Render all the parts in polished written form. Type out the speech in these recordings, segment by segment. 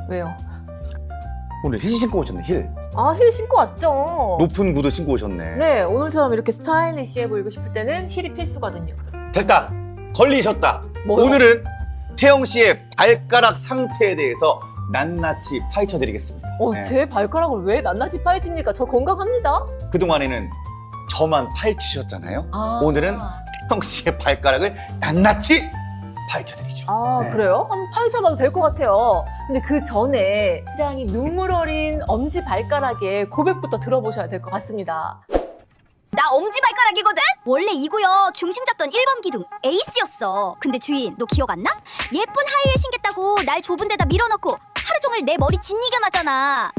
왜요? 오늘 힐 신고 오셨네, 힐. 아, 힐 신고 왔죠? 높은 구두 신고 오셨네. 네, 오늘처럼 이렇게 스타일리시해 보이고 싶을 때는 힐이 필수거든요. 됐다. 걸리셨다. 뭐요? 오늘은 태영 씨의 발가락 상태에 대해서 낱낱이 파헤쳐 드리겠습니다. 네. 제 발가락을 왜 낱낱이 파헤칩니까? 저 건강합니다. 그동안에는 저만 파헤치셨잖아요. 아. 오늘은 태영 씨의 발가락을 낱낱이 파헤쳐 드리죠. 아, 네. 그래요? 한번 파헤쳐봐도 될 것 같아요. 근데 그 전에 굉장히 눈물 어린 엄지 발가락의 고백부터 들어보셔야 될 것 같습니다. 나 엄지발가락이거든? 원래 이 구역 중심 잡던 1번 기둥 에이스였어. 근데 주인 너 기억 안 나? 예쁜 하이힐 신겠다고 날 좁은 데다 밀어넣고 하루 종일 내 머리 짓니게 맞잖아.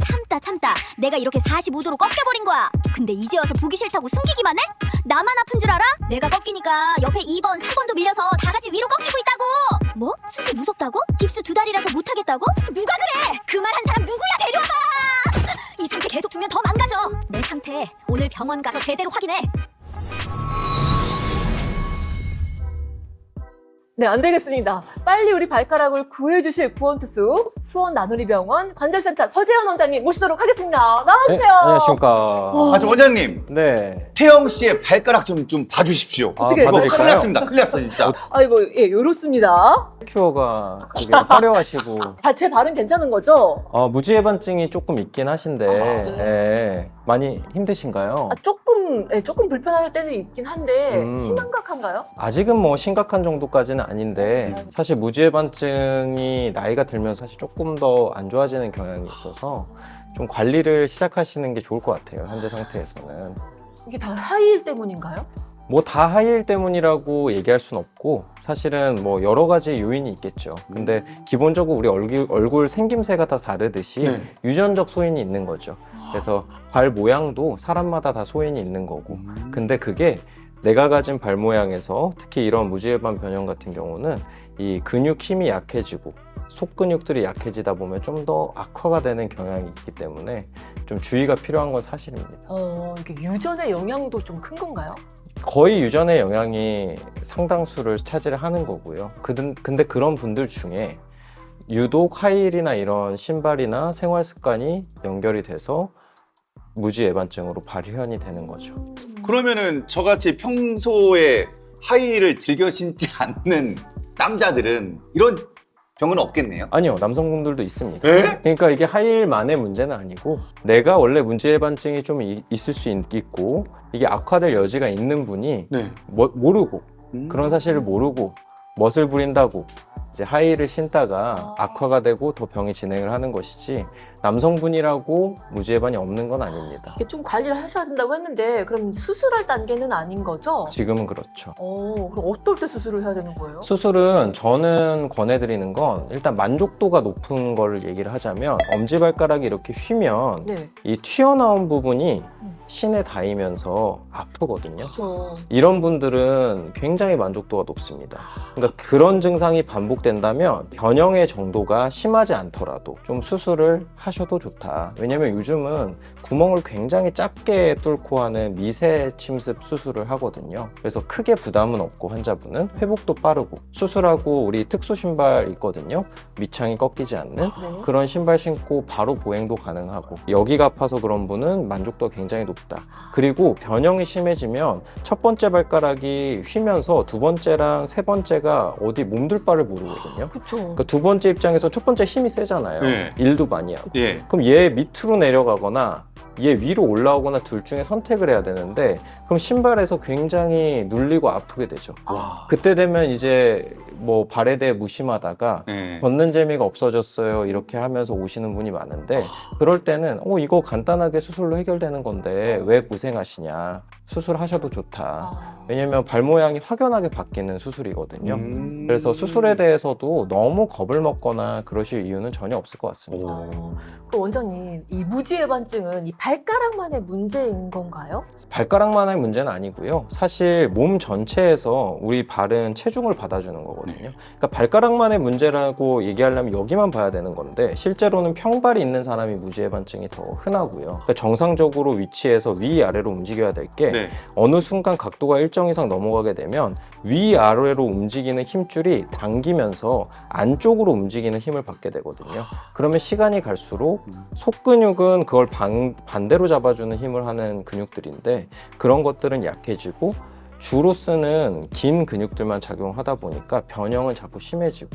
참다 내가 이렇게 45도로 꺾여버린 거야. 근데 이제 와서 보기 싫다고 숨기기만 해? 나만 아픈 줄 알아? 내가 꺾이니까 옆에 2번, 3번도 밀려서 다 같이 위로 꺾이고 있다고. 뭐? 수술 무섭다고? 깁스 2달이라서 못하겠다고? 누가 그래? 그 말 한 사람 누구야? 데려와봐. 이 상태 계속 두면 더 망가져. 내 상태 오늘 병원 가서 제대로 확인해. 네, 안 되겠습니다. 빨리 우리 발가락을 구해주실 구원투수 수원 나누리병원 관절센터 서재현 원장님 모시도록 하겠습니다. 나와주세요. 네, 안녕하십니까. 저 원장님, 네. 태영 씨의 발가락 좀 봐주십시오. 어떻게 이거 봐드릴까요? 큰일 났습니다. 큰일 났어, 진짜. 아이고, 예, 요렇습니다. 큐어가 되게 화려하시고 제 발은 괜찮은 거죠? 무지해반증이 조금 있긴 하신데 아, 진짜요? 예, 많이 힘드신가요? 조금 불편할 때는 있긴 한데 심각한가요? 아직은 뭐 심각한 정도까지는 아닌데 사실 무지해반증이 나이가 들면서 사실 조금 더 안 좋아지는 경향이 있어서 좀 관리를 시작하시는 게 좋을 것 같아요. 현재 상태에서는. 이게 다 하이힐 때문인가요? 뭐 다 하이힐 때문이라고 얘기할 순 없고 사실은 뭐 여러 가지 요인이 있겠죠. 근데 기본적으로 우리 얼굴 생김새가 다 다르듯이 네. 유전적 소인이 있는 거죠. 그래서 발 모양도 사람마다 다 소인이 있는 거고. 근데 그게 내가 가진 발 모양에서 특히 이런 무지해반 변형 같은 경우는 이 근육 힘이 약해지고 속 근육들이 약해지다 보면 좀 더 악화가 되는 경향이 있기 때문에 좀 주의가 필요한 건 사실입니다. 이게 유전의 영향도 좀 큰 건가요? 거의 유전의 영향이 상당수를 차지를 하는 거고요. 근데 그런 분들 중에 유독 하이힐이나 이런 신발이나 생활 습관이 연결이 돼서 무지해반증으로 발현이 되는 거죠. 그러면은 저같이 평소에 하이힐을 즐겨 신지 않는 남자들은 이런 병은 없겠네요? 아니요, 남성분들도 있습니다. 에? 그러니까 이게 하이힐만의 문제는 아니고 내가 원래 무지해반증이 좀 있을 수 있고 이게 악화될 여지가 있는 분이 네. 모르고 그런 사실을 모르고 멋을 부린다고 이제 하이힐을 신다가 악화가 되고 더 병이 진행을 하는 것이지 남성분이라고 무지해반이 없는 건 아닙니다. 이게 좀 관리를 하셔야 된다고 했는데 그럼 수술할 단계는 아닌 거죠? 지금은 그렇죠. 그럼 어떨 때 수술을 해야 되는 거예요? 수술은 저는 권해드리는 건 일단 만족도가 높은 걸 얘기를 하자면 엄지발가락이 이렇게 휘면 네. 이 튀어나온 부분이 신에 닿이면서 아프거든요. 그렇죠. 이런 분들은 굉장히 만족도가 높습니다. 그러니까 그런 증상이 반복된다면 변형의 정도가 심하지 않더라도 좀 수술을 하셔도 좋다. 왜냐면 요즘은 구멍을 굉장히 작게 뚫고 하는 미세 침습 수술을 하거든요. 그래서 크게 부담은 없고 환자분은 회복도 빠르고 수술하고 우리 특수 신발 있거든요. 밑창이 꺾이지 않는 네. 그런 신발 신고 바로 보행도 가능하고 여기가 아파서 그런 분은 만족도가 굉장히 높다. 그리고 변형이 심해지면 첫 번째 발가락이 휘면서 두 번째랑 세 번째가 어디 몸둘 바를 모르거든요. 그렇죠. 그러니까 두 번째 입장에서 첫 번째 힘이 세잖아요. 네. 일도 많이 하고. 예. 그럼 얘 밑으로 내려가거나 얘 위로 올라오거나 둘 중에 선택을 해야 되는데 그럼 신발에서 굉장히 눌리고 아프게 되죠. 와. 그때 되면 이제 뭐 발에 대해 무심하다가 네. 걷는 재미가 없어졌어요 이렇게 하면서 오시는 분이 많은데 그럴 때는 이거 간단하게 수술로 해결되는 건데 왜 고생하시냐, 수술하셔도 좋다. 왜냐면 발 모양이 확연하게 바뀌는 수술이거든요. 그래서 수술에 대해서도 너무 겁을 먹거나 그러실 이유는 전혀 없을 것 같습니다. 그럼 원장님, 이 무지해반증은 이 발가락만의 문제인 건가요? 발가락만의 문제는 아니고요. 사실 몸 전체에서 우리 발은 체중을 받아주는 거거든요. 그러니까 발가락만의 문제라고 얘기하려면 여기만 봐야 되는 건데 실제로는 평발이 있는 사람이 무지해반증이 더 흔하고요. 그러니까 정상적으로 위치해서 위아래로 움직여야 될 게 네. 어느 순간 각도가 일정 이상 넘어가게 되면 위아래로 움직이는 힘줄이 당기면서 안쪽으로 움직이는 힘을 받게 되거든요. 그러면 시간이 갈수록 속근육은 그걸 반대로 잡아주는 힘을 하는 근육들인데 그런 것들은 약해지고 주로 쓰는 긴 근육들만 작용하다 보니까 변형은 자꾸 심해지고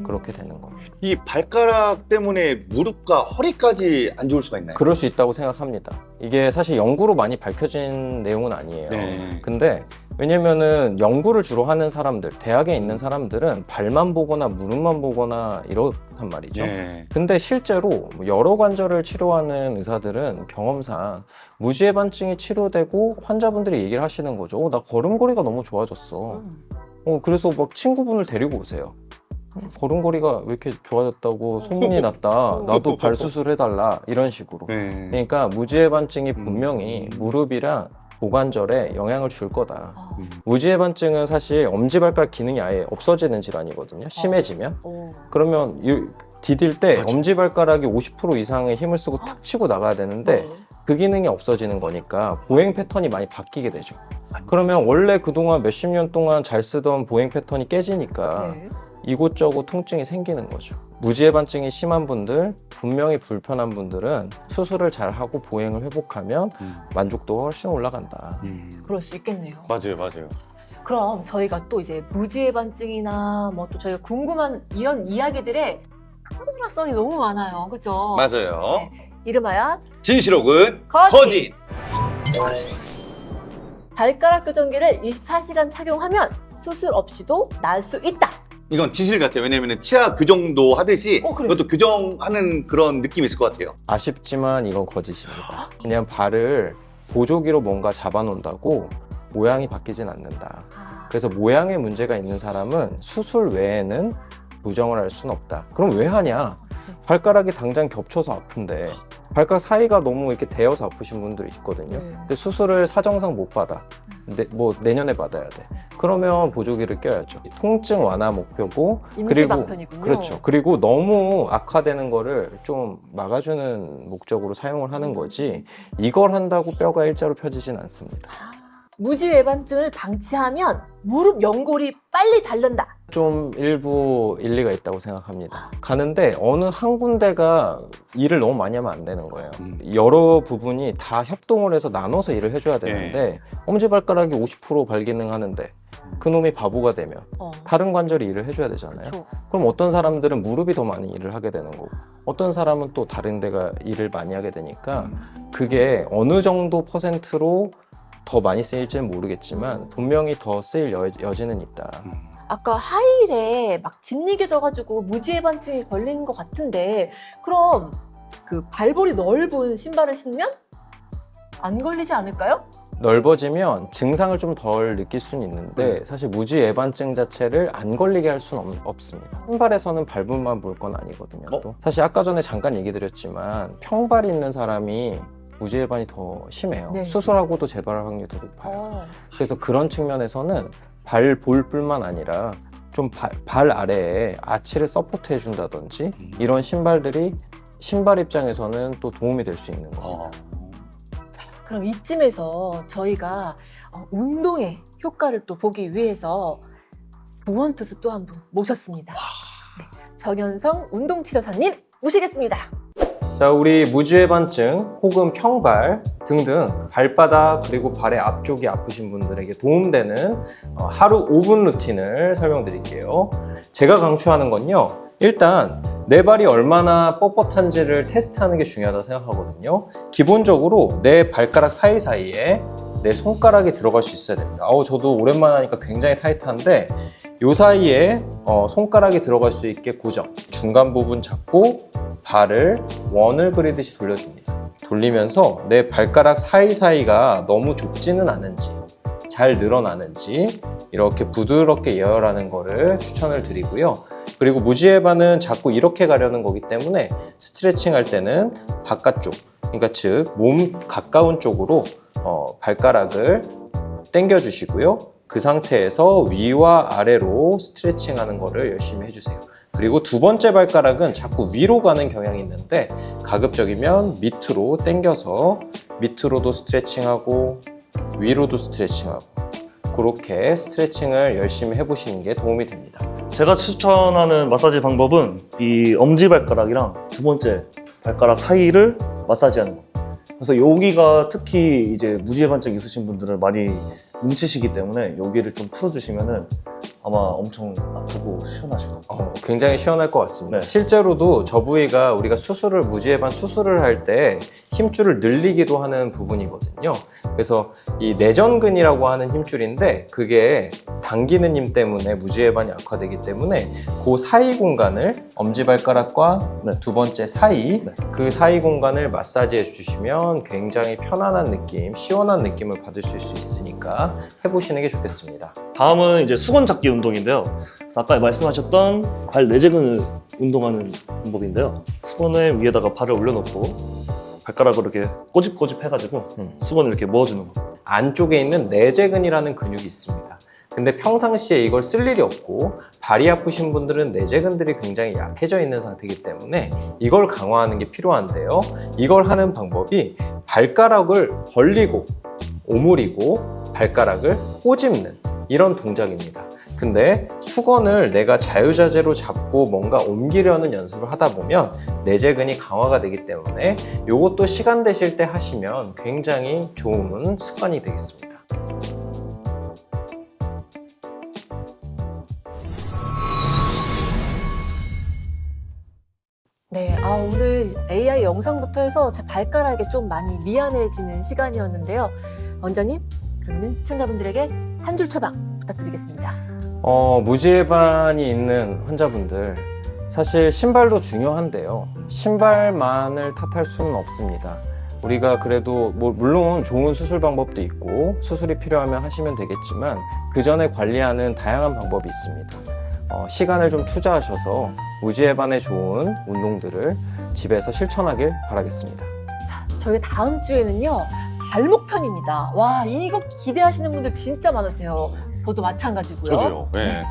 그렇게 되는 겁니다. 이 발가락 때문에 무릎과 허리까지 안 좋을 수가 있나요? 그럴 수 있다고 생각합니다. 이게 사실 연구로 많이 밝혀진 내용은 아니에요. 네. 근데 왜냐면은 연구를 주로 하는 사람들, 대학에 있는 사람들은 발만 보거나 무릎만 보거나 이렇단 말이죠. 네. 근데 실제로 여러 관절을 치료하는 의사들은 경험상 무지해반증이 치료되고 환자분들이 얘기를 하시는 거죠. 나 걸음걸이가 너무 좋아졌어. 그래서 막 친구분을 데리고 오세요. 걸음걸이가 왜 이렇게 좋아졌다고 소문이 났다. 나도 발 수술해달라. 이런 식으로. 네. 그러니까 무지해반증이 분명히 무릎이랑 고관절에 영향을 줄 거다. 무지해반증은 사실 엄지발가락 기능이 아예 없어지는 질환이거든요. 심해지면. 그러면 디딜 때 맞아. 엄지발가락이 50% 이상의 힘을 쓰고 탁 치고 나가야 되는데 그 기능이 없어지는 거니까 보행 패턴이 많이 바뀌게 되죠. 그러면 원래 그동안 몇십 년 동안 잘 쓰던 보행 패턴이 깨지니까 이곳저곳 통증이 생기는 거죠. 무지해반증이 심한 분들, 분명히 불편한 분들은 수술을 잘하고 보행을 회복하면 만족도가 훨씬 올라간다. 그럴 수 있겠네요. 맞아요, 맞아요. 그럼 저희가 또 이제 무지해반증이나 뭐 또 저희가 궁금한 이런 이야기들의 통문화성이 너무 많아요. 그죠? 맞아요. 네. 이름하여 진실옥은 거짓! 거짓. 발가락 교정기를 24시간 착용하면 수술 없이도 날 수 있다. 이건 진실 같아요. 왜냐면 치아 교정도 하듯이 그래요? 이것도 교정하는 그런 느낌이 있을 것 같아요. 아쉽지만 이건 거짓입니다. 그냥 발을 보조기로 뭔가 잡아놓는다고 모양이 바뀌진 않는다. 그래서 모양에 문제가 있는 사람은 수술 외에는 교정을 할 수는 없다. 그럼 왜 하냐? 발가락이 당장 겹쳐서 아픈데 발가락 사이가 너무 이렇게 대여서 아프신 분들이 있거든요. 근데 수술을 사정상 못 받아. 뭐 내년에 받아야 돼. 그러면 보조기를 껴야죠. 통증 완화 목표고 임시 방편이군요. 그렇죠. 그리고 너무 악화되는 거를 좀 막아주는 목적으로 사용을 하는 거지 이걸 한다고 뼈가 일자로 펴지진 않습니다. 무지외반증을 방치하면 무릎 연골이 빨리 닳는다. 좀 일부 일리가 있다고 생각합니다. 가는데 어느 한 군데가 일을 너무 많이 하면 안 되는 거예요. 여러 부분이 다 협동을 해서 나눠서 일을 해줘야 되는데 엄지발가락이 50% 발기능하는데 그놈이 바보가 되면 다른 관절이 일을 해줘야 되잖아요. 그쵸. 그럼 어떤 사람들은 무릎이 더 많이 일을 하게 되는 거고 어떤 사람은 또 다른 데가 일을 많이 하게 되니까 그게 어느 정도 퍼센트로 더 많이 쓰일지는 모르겠지만 분명히 더 쓰일 여지는 있다. 아까 하이힐에 막 짓이겨져가지고 무지외반증이 걸린 것 같은데 그럼 그 발볼이 넓은 신발을 신으면 안 걸리지 않을까요? 넓어지면 증상을 좀 덜 느낄 수는 있는데 사실 무지외반증 자체를 안 걸리게 할 수는 없습니다. 신발에서는 밟음만 볼 건 아니거든요. 또. 사실 아까 전에 잠깐 얘기 드렸지만 평발이 있는 사람이 무지외반이 더 심해요. 네. 수술하고도 재발할 확률이 더 높아요. 그래서 그런 측면에서는 발볼뿐만 아니라 좀 발 아래에 아치를 서포트 해준다든지 이런 신발들이 신발 입장에서는 또 도움이 될 수 있는 거예요. 그럼 이쯤에서 저희가 운동의 효과를 또 보기 위해서 구원투수 또 한 분 모셨습니다. 네, 정현성 운동치료사님 모시겠습니다. 자, 우리 무지외반증 혹은 평발 등등 발바닥 그리고 발의 앞쪽이 아프신 분들에게 도움되는 하루 5분 루틴을 설명드릴게요. 제가 강추하는 건요. 일단 내 발이 얼마나 뻣뻣한지를 테스트하는 게 중요하다고 생각하거든요. 기본적으로 내 발가락 사이사이에 내 손가락이 들어갈 수 있어야 됩니다. 저도 오랜만에 하니까 굉장히 타이트한데 이 사이에 손가락이 들어갈 수 있게 고정. 중간 부분 잡고 발을 원을 그리듯이 돌려줍니다. 돌리면서 내 발가락 사이사이가 너무 좁지는 않은지 잘 늘어나는지 이렇게 부드럽게 예열하는 거를 추천을 드리고요. 그리고 무지외반은 자꾸 이렇게 가려는 거기 때문에 스트레칭 할 때는 바깥쪽, 그러니까 즉 몸 가까운 쪽으로 발가락을 당겨 주시고요. 그 상태에서 위와 아래로 스트레칭 하는 거를 열심히 해주세요. 그리고 두 번째 발가락은 자꾸 위로 가는 경향이 있는데 가급적이면 밑으로 당겨서 밑으로도 스트레칭하고 위로도 스트레칭하고 그렇게 스트레칭을 열심히 해보시는 게 도움이 됩니다. 제가 추천하는 마사지 방법은 이 엄지발가락이랑 두 번째 발가락 사이를 마사지하는 거. 그래서 여기가 특히 이제 무지해반증 있으신 분들은 많이 뭉치시기 때문에 여기를 좀 풀어주시면은 아마 엄청 아프고 시원하실 거예요. 굉장히 시원할 것 같습니다. 네. 실제로도 저 부위가 우리가 무지해반 수술을 할 때 힘줄을 늘리기도 하는 부분이거든요. 그래서 이 내전근이라고 하는 힘줄인데 그게 당기는 힘 때문에 무지해반이 악화되기 때문에 그 사이 공간을 엄지발가락과 네. 두 번째 사이 네. 그 사이 공간을 마사지해 주시면 굉장히 편안한 느낌, 시원한 느낌을 받으실 수 있으니까 해보시는 게 좋겠습니다. 다음은 이제 수건 잡기 운동인데요. 그래서 아까 말씀하셨던 발 내재근을 운동하는 방법인데요. 수건을 위에다가 발을 올려놓고 발가락으로 이렇게 꼬집꼬집 해가지고 수건을 이렇게 모아주는 거. 안쪽에 있는 내재근이라는 근육이 있습니다. 근데 평상시에 이걸 쓸 일이 없고 발이 아프신 분들은 내재근들이 굉장히 약해져 있는 상태이기 때문에 이걸 강화하는 게 필요한데요. 이걸 하는 방법이 발가락을 벌리고 오므리고 발가락을 꼬집는 이런 동작입니다. 근데 수건을 내가 자유자재로 잡고 뭔가 옮기려는 연습을 하다 보면 내재근이 강화가 되기 때문에 이것도 시간 되실 때 하시면 굉장히 좋은 습관이 되겠습니다. 네, 오늘 AI 영상부터 해서 제 발가락에 좀 많이 미안해지는 시간이었는데요. 원장님, 그러면 시청자분들에게 한 줄 처방 부탁드리겠습니다. 무지해반이 있는 환자분들 사실 신발도 중요한데요. 신발만을 탓할 수는 없습니다. 우리가 그래도 물론 좋은 수술 방법도 있고 수술이 필요하면 하시면 되겠지만 그 전에 관리하는 다양한 방법이 있습니다. 시간을 좀 투자하셔서 무지해반에 좋은 운동들을 집에서 실천하길 바라겠습니다. 자, 저희 다음 주에는요, 발목 편입니다. 와, 이거 기대하시는 분들 진짜 많으세요. 저도 마찬가지고요. 저도요. 네.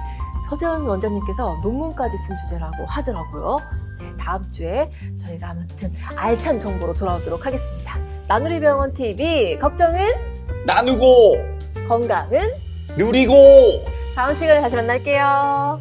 서재원 원장님께서 논문까지 쓴 주제라고 하더라고요. 네, 다음 주에 저희가 아무튼 알찬 정보로 돌아오도록 하겠습니다. 나누리병원 TV, 걱정은 나누고 건강은 누리고 다음 시간에 다시 만날게요.